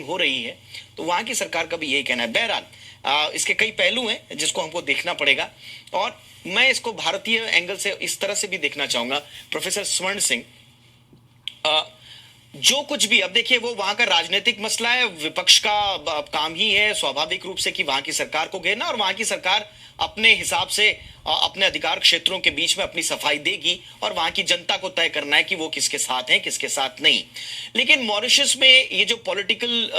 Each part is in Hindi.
हो रही है, तो वहां की सरकार का भी यही कहना है। बहरहाल इसके कई पहलू हैं जिसको हमको देखना पड़ेगा, और मैं इसको भारतीय एंगल से इस तरह से भी देखना चाहूंगा। प्रोफेसर स्वर्ण सिंह, जो कुछ भी, अब देखिए, वो वहां का राजनीतिक मसला है, विपक्ष का काम ही है स्वाभाविक रूप से कि वहां की सरकार को घेरना, और वहां की सरकार अपने हिसाब से अपने अधिकार क्षेत्रों के बीच में अपनी सफाई देगी, और वहां की जनता को तय करना है कि वो किसके साथ है किसके साथ नहीं। लेकिन मॉरिशस में ये जो पॉलिटिकल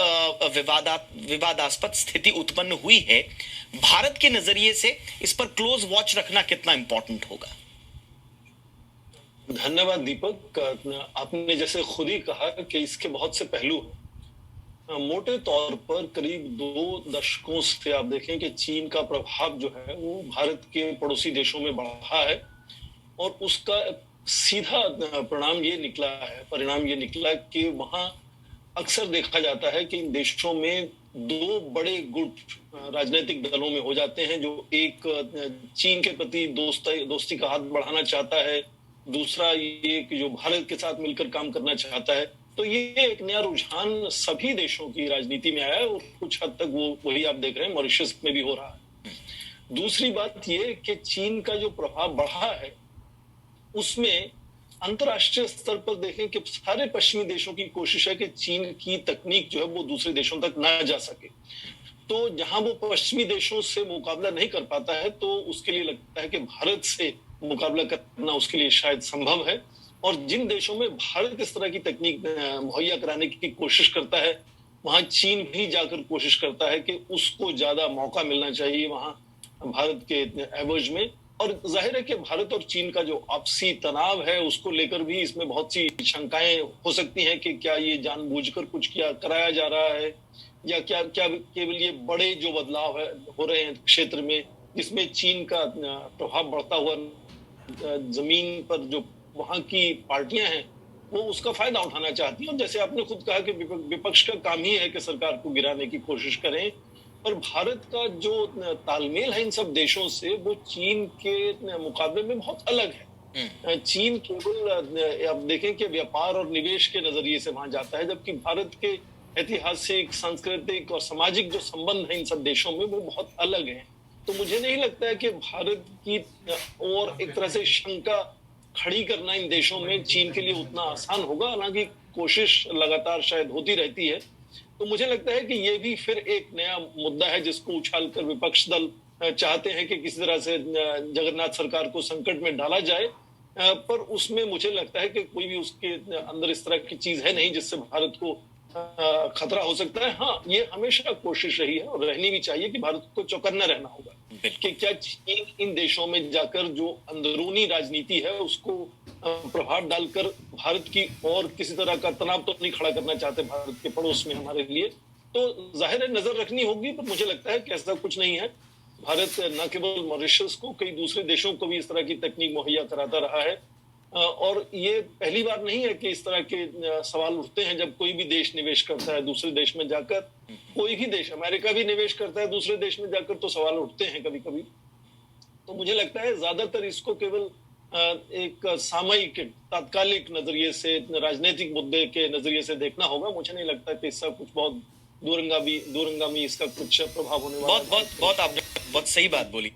विवादास्पद स्थिति उत्पन्न हुई है, भारत के नजरिए से इस पर क्लोज वॉच रखना कितना इंपॉर्टेंट होगा? धन्यवाद दीपक। आपने जैसे खुद ही कहा कि इसके बहुत से पहलू हैं। मोटे तौर पर करीब 2 दशकों से आप देखें कि चीन का प्रभाव जो है वो भारत के पड़ोसी देशों में बढ़ा है, और उसका सीधा परिणाम ये निकला कि वहां अक्सर देखा जाता है कि इन देशों में 2 बड़े गुट राजनीतिक दलों में हो जाते हैं, जो एक चीन के प्रति दोस्ती का हाथ बढ़ाना चाहता है, दूसरा ये कि जो भारत के साथ मिलकर काम करना चाहता है। तो ये एक नया रुझान सभी देशों की राजनीति में आया है, और कुछ हद तक वो वही आप देख रहे हैं मॉरिशस में भी हो रहा है। दूसरी बात ये कि चीन का जो प्रभाव बढ़ा है उसमें अंतरराष्ट्रीय स्तर पर देखें कि सारे पश्चिमी देशों की कोशिश है कि चीन की तकनीक जो है वो दूसरे देशों तक ना जा सके। तो जहां वो पश्चिमी देशों से मुकाबला नहीं कर पाता है, तो उसके लिए लगता है कि भारत से मुकाबला करना उसके लिए शायद संभव है। और जिन देशों में भारत इस तरह की तकनीक मुहैया कराने की कोशिश करता है, वहां चीन भी जाकर कोशिश करता है कि उसको ज्यादा मौका मिलना चाहिए वहां भारत के एवज में। और जाहिर है कि भारत और चीन का जो आपसी तनाव है उसको लेकर भी इसमें बहुत सी शंकाएं हो सकती हैं कि क्या ये जानबूझकर कुछ किया कराया जा रहा है, या क्या क्या केवल ये बड़े जो बदलाव है हो रहे हैं क्षेत्र में जिसमें चीन का प्रभाव बढ़ता हुआ जमीन पर जो वहां की पार्टियां हैं वो उसका फायदा उठाना चाहती हैं। और जैसे आपने खुद कहा कि विपक्ष का काम ही है कि सरकार को गिराने की कोशिश करें, और भारत का जो तालमेल है इन सब देशों से वो चीन के मुकाबले में बहुत अलग है। चीन केवल आप देखें कि व्यापार और निवेश के नजरिए से वहां जाता है, जबकि भारत के ऐतिहासिक, सांस्कृतिक और सामाजिक जो संबंध है इन सब देशों में वो बहुत अलग हैं। तो मुझे नहीं लगता है कि भारत की और एक तरह से शंका खड़ी करना इन देशों में चीन के लिए उतना आसान होगा, हालांकि कोशिश लगातार शायद होती रहती है। तो मुझे लगता है कि ये भी फिर एक नया मुद्दा है जिसको उछालकर विपक्ष दल चाहते हैं कि किसी तरह से जगन्नाथ सरकार को संकट में डाला जाए, पर उसमें मुझे लगता है कि कोई भी उसके अंदर इस तरह की चीज है नहीं जिससे भारत को खतरा हो सकता है। हाँ, ये हमेशा कोशिश रही है और रहनी भी चाहिए कि भारत को चौकन्ना रहना होगा कि क्या चीन इन देशों में जाकर जो अंदरूनी राजनीति है उसको प्रभाव डालकर भारत की और किसी तरह का तनाव तो नहीं खड़ा करना चाहते भारत के पड़ोस में हमारे लिए। तो जाहिर है नजर रखनी होगी, पर मुझे लगता है कि ऐसा कुछ नहीं है। भारत न केवल मॉरिशस को, कई दूसरे देशों को भी इस तरह की तकनीक मुहैया कराता रहा है, और ये पहली बार नहीं है कि इस तरह के सवाल उठते हैं जब कोई भी देश निवेश करता है दूसरे देश में जाकर। कोई भी देश, अमेरिका भी निवेश करता है दूसरे देश में जाकर, तो सवाल उठते हैं कभी कभी। तो मुझे लगता है ज्यादातर इसको केवल एक सामयिक, तात्कालिक नजरिए से, राजनीतिक मुद्दे के नजरिए से देखना होगा। मुझे नहीं लगता कि इसका कुछ बहुत दूरगामी इसका कुछ प्रभाव होने वाला है। बहुत आपने बहुत सही बात बोली।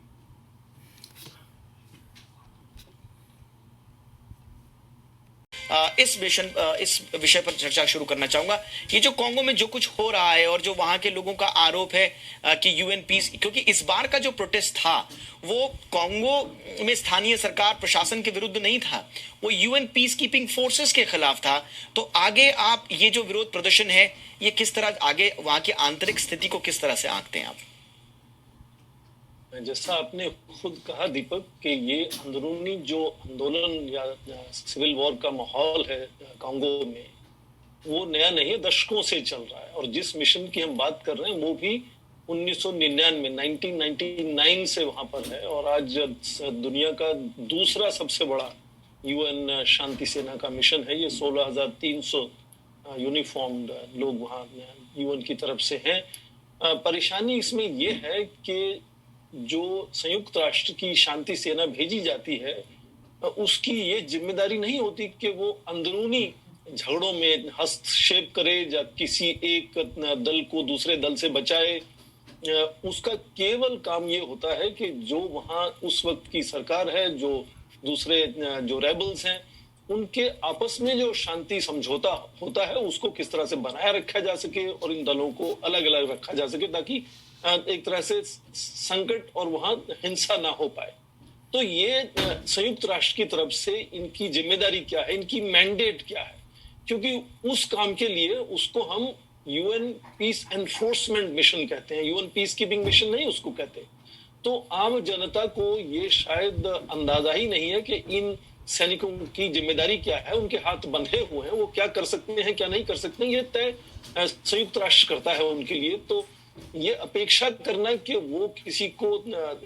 इस विषय पर चर्चा शुरू करना चाहूंगा। ये जो कांगो में जो कुछ हो रहा है और जो वहां के लोगों का आरोप है कि यूएन पीस, क्योंकि इस बार का जो प्रोटेस्ट था वो कांगो में स्थानीय सरकार प्रशासन के विरुद्ध नहीं था, वो यूएन पीस कीपिंग फोर्सेस के खिलाफ था। तो आगे आप ये जो विरोध प्रदर्शन है ये किस तरह आगे वहां की आंतरिक स्थिति को किस तरह से आंकते हैं आप? जैसा आपने खुद कहा दीपक कि ये अंदरूनी जो आंदोलन या सिविल वॉर का माहौल है कांगो में, वो नया नहीं है, दशकों से चल रहा है। और जिस मिशन की हम बात कर रहे हैं वो भी 1999 से वहां पर है, और आज दुनिया का दूसरा सबसे बड़ा यूएन शांति सेना का मिशन है। ये 16,300 यूनिफॉर्म्ड लोग वहां यूएन की तरफ से हैं। परेशानी इसमें ये है कि जो संयुक्त राष्ट्र की शांति सेना भेजी जाती है उसकी ये जिम्मेदारी नहीं होती कि वो अंदरूनी झगड़ों में हस्तक्षेप करे या किसी एक दल को दूसरे दल से बचाए, उसका केवल काम ये होता है कि जो वहां उस वक्त की सरकार है, जो दूसरे जो रेबल्स हैं, उनके आपस में जो शांति समझौता होता है उसको किस तरह से बनाए रखा जा सके और इन दलों को अलग अलग रखा जा सके, ताकि एक तरह से संकट और वहां हिंसा ना हो पाए। तो ये संयुक्त राष्ट्र की तरफ से इनकी जिम्मेदारी क्या है, इनकी मैंडेट क्या है, क्योंकि उस काम के लिए उसको हम यूएन पीस एनफोर्समेंट मिशन कहते हैं, यूएन पीस कीपिंग मिशन नहीं उसको कहते। तो आम जनता को ये शायद अंदाजा ही नहीं है कि इन सैनिकों की जिम्मेदारी क्या है, उनके हाथ बंधे हुए हैं, वो क्या कर सकते हैं क्या नहीं कर सकते हैं, ये तय संयुक्त राष्ट्र करता है उनके लिए। तो ये अपेक्षा करना कि वो किसी को,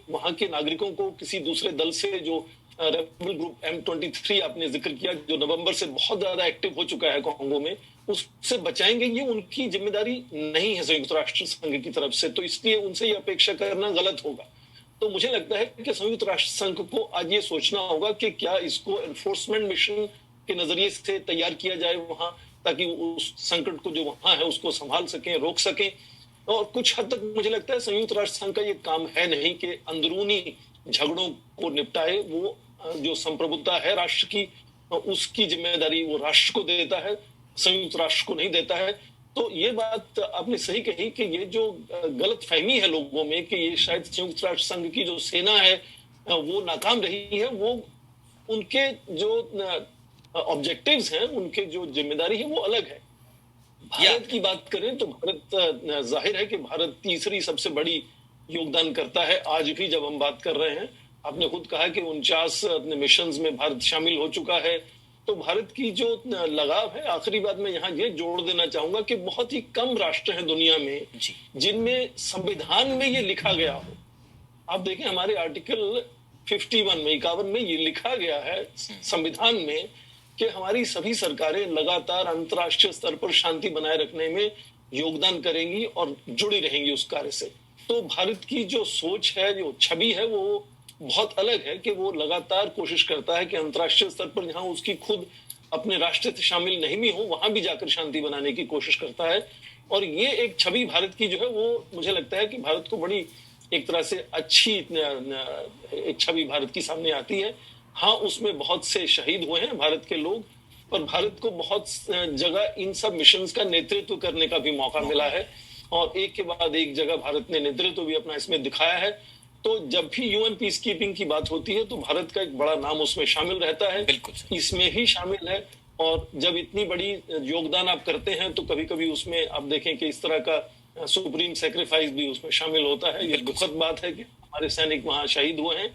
वहां के नागरिकों को किसी दूसरे दल से, जो रेबल ग्रुप M23 आपने जिक्र किया, जो नवंबर से बहुत ज्यादा एक्टिव हो चुका है कॉन्गो में, उससे बचाएंगे, ये उनकी जिम्मेदारी नहीं है संयुक्त राष्ट्र संघ की तरफ से। तो इसलिए उनसे ये अपेक्षा करना गलत होगा। तो मुझे लगता है कि संयुक्त राष्ट्र संघ को आज ये सोचना होगा कि क्या इसको एनफोर्समेंट मिशन के नजरिए से तैयार किया जाए वहां, ताकि उस संकट को जो वहां है उसको संभाल सकें, रोक सकें। और कुछ हद तक मुझे लगता है संयुक्त राष्ट्र संघ का ये काम है नहीं कि अंदरूनी झगड़ों को निपटाए। वो जो संप्रभुता है राष्ट्र की, उसकी जिम्मेदारी वो राष्ट्र को देता है, संयुक्त राष्ट्र को नहीं देता है। तो ये बात आपने सही कही कि ये जो गलत फहमी है लोगों में कि ये शायद संयुक्त राष्ट्र संघ की जो सेना है वो नाकाम रही है, वो उनके जो ऑब्जेक्टिव्स हैं, उनके जो जिम्मेदारी है वो अलग है। भारत की बात करें तो भारत, जाहिर है कि भारत तीसरी सबसे बड़ी योगदान करता है आज भी जब हम बात कर रहे हैं। आपने खुद कहा कि 49 मिशंस में भारत शामिल हो चुका है। तो भारत की जो लगाव है, आखिरी बात मैं यहाँ ये जोड़ देना चाहूंगा कि बहुत ही कम राष्ट्र हैं दुनिया में जिनमें संविधान में ये लिखा गया हो। आप देखें हमारे आर्टिकल 51 में, 51 में ये लिखा गया है संविधान में कि हमारी सभी सरकारें लगातार अंतर्राष्ट्रीय स्तर पर शांति बनाए रखने में योगदान करेंगी और जुड़ी रहेंगी उस कार्य से। तो भारत की जो सोच है, जो छवि है, वो बहुत अलग है कि वो लगातार कोशिश करता है कि अंतर्राष्ट्रीय स्तर पर जहां उसकी खुद अपने राष्ट्र से शामिल नहीं भी हो, वहां भी जाकर शांति बनाने की कोशिश करता है। और ये एक छवि भारत की जो है वो, मुझे लगता है कि भारत को बड़ी एक तरह से अच्छी एक छवि भारत की सामने आती है। हाँ, उसमें बहुत से शहीद हुए हैं भारत के लोग, पर भारत को बहुत जगह इन सब मिशंस का नेतृत्व करने का भी मौका मिला है और एक के बाद एक जगह भारत ने नेतृत्व भी अपना इसमें दिखाया है। तो जब भी यूएन पीस कीपिंग की बात होती है तो भारत का एक बड़ा नाम उसमें शामिल रहता है, इसमें ही शामिल है। और जब इतनी बड़ी योगदान आप करते हैं तो कभी कभी उसमें आप देखें कि इस तरह का सुप्रीम सैक्रिफाइस भी उसमें शामिल होता है। ये दुखद बात है कि हमारे सैनिक वहां शहीद हुए हैं,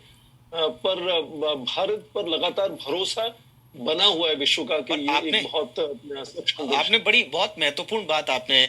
पर भारत पर लगातार भरोसा बना हुआ है विश्व का कि ये एक बहुत आपने बड़ी बहुत महत्वपूर्ण बात आपने